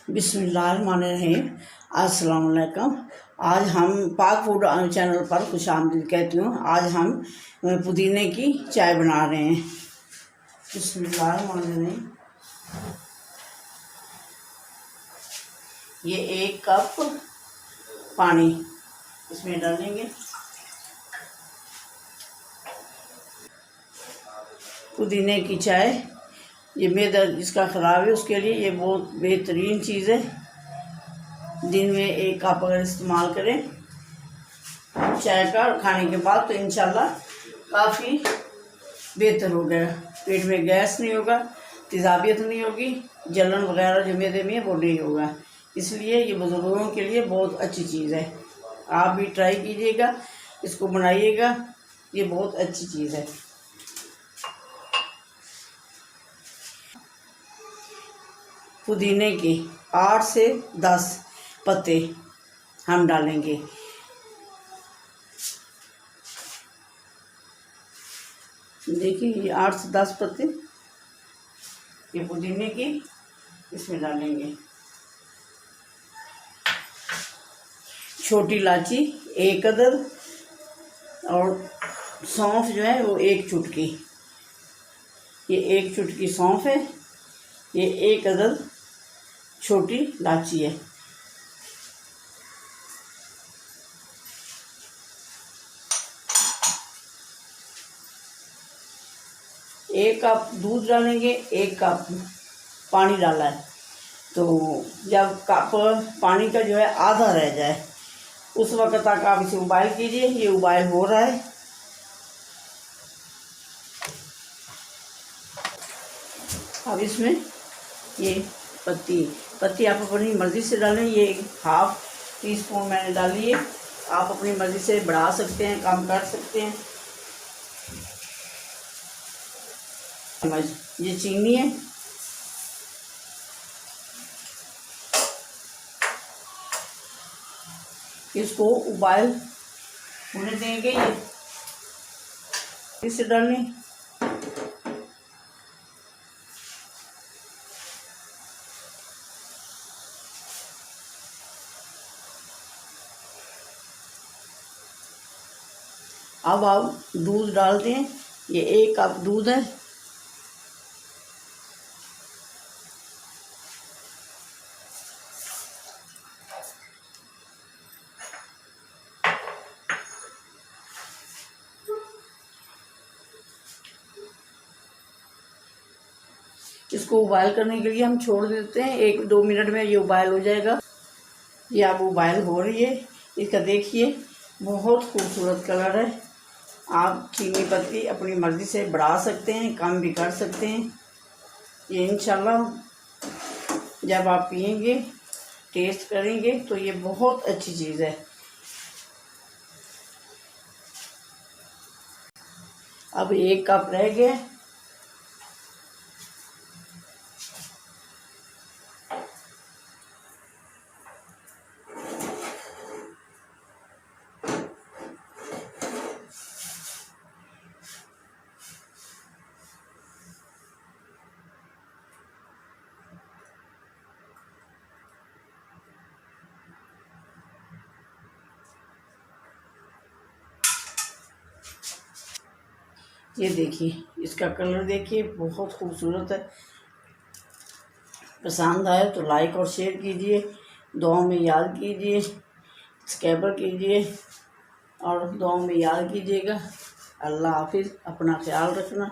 बिस्मिल्लाहिर्रहमानिर्रहीम। अस्सलाम वालेकुम। आज हम पाक फूड चैनल पर खुशामदीद कहती हूँ। आज हम पुदीने की चाय बना रहे हैं। बिस्मिल्लाहिर्रहमानिर्रहीम। ये 1 कप पानी इसमें डालेंगे। पुदीने की चाय, ये मैदा जिसका ख़राब है उसके लिए ये बहुत बेहतरीन चीज़ है। दिन में 1 कप अगर इस्तेमाल करें चाय का खाने के बाद तो इंशाल्लाह काफ़ी बेहतर हो गया। पेट में गैस नहीं होगा, तेज़ाबियत नहीं होगी, जलन वगैरह जो मैदे में है वो नहीं होगा। इसलिए ये बुज़ुर्गों के लिए बहुत अच्छी चीज़ है। आप भी ट्राई कीजिएगा, इसको बनाइएगा, ये बहुत अच्छी चीज़ है। पुदीने के 8 से 10 पत्ते हम डालेंगे। देखिए ये 8 से 10 पत्ते ये पुदीने की इसमें डालेंगे। छोटी इलायची 1 अदद और सौंफ जो है वो 1 चुटकी। ये 1 चुटकी सौंफ है, ये 1 अदद छोटी इलायची है। एक कप दूध डालेंगे, 1 कप पानी डाला है। तो जब कप पानी का जो है आधा रह जाए उस वक्त तक आप इसे उबाइल कीजिए। ये उबाइल हो रहा है। अब इसमें ये पत्ती आप अपनी मर्ज़ी से डालें। ये 1/2 टीस्पून मैंने डाली है। आप अपनी मर्ज़ी से बढ़ा सकते हैं, कम कर सकते हैं। ये चीनी है, इसको उबाइल होने देंगे। ये इसे डालनी, अब आप दूध डाल दें। ये 1 कप दूध है। इसको उबाइल करने के लिए हम छोड़ देते हैं। 1-2 मिनट में ये उबाइल हो जाएगा। ये अब उबाइल हो रही है। इसका देखिए बहुत खूबसूरत कलर है। आप चीनी पत्ती अपनी मर्ज़ी से बढ़ा सकते हैं, कम भी कर सकते हैं। ये इंशाल्लाह जब आप पिएंगे, टेस्ट करेंगे तो ये बहुत अच्छी चीज़ है। अब 1 कप रह गया। ये देखिए इसका कलर देखिए बहुत खूबसूरत है। पसंद आए तो लाइक और शेयर कीजिए, दुआ में याद कीजिए, सब्सक्राइब कीजिए और दुआ में याद कीजिएगा। अल्लाह हाफिज़। अपना ख्याल रखना।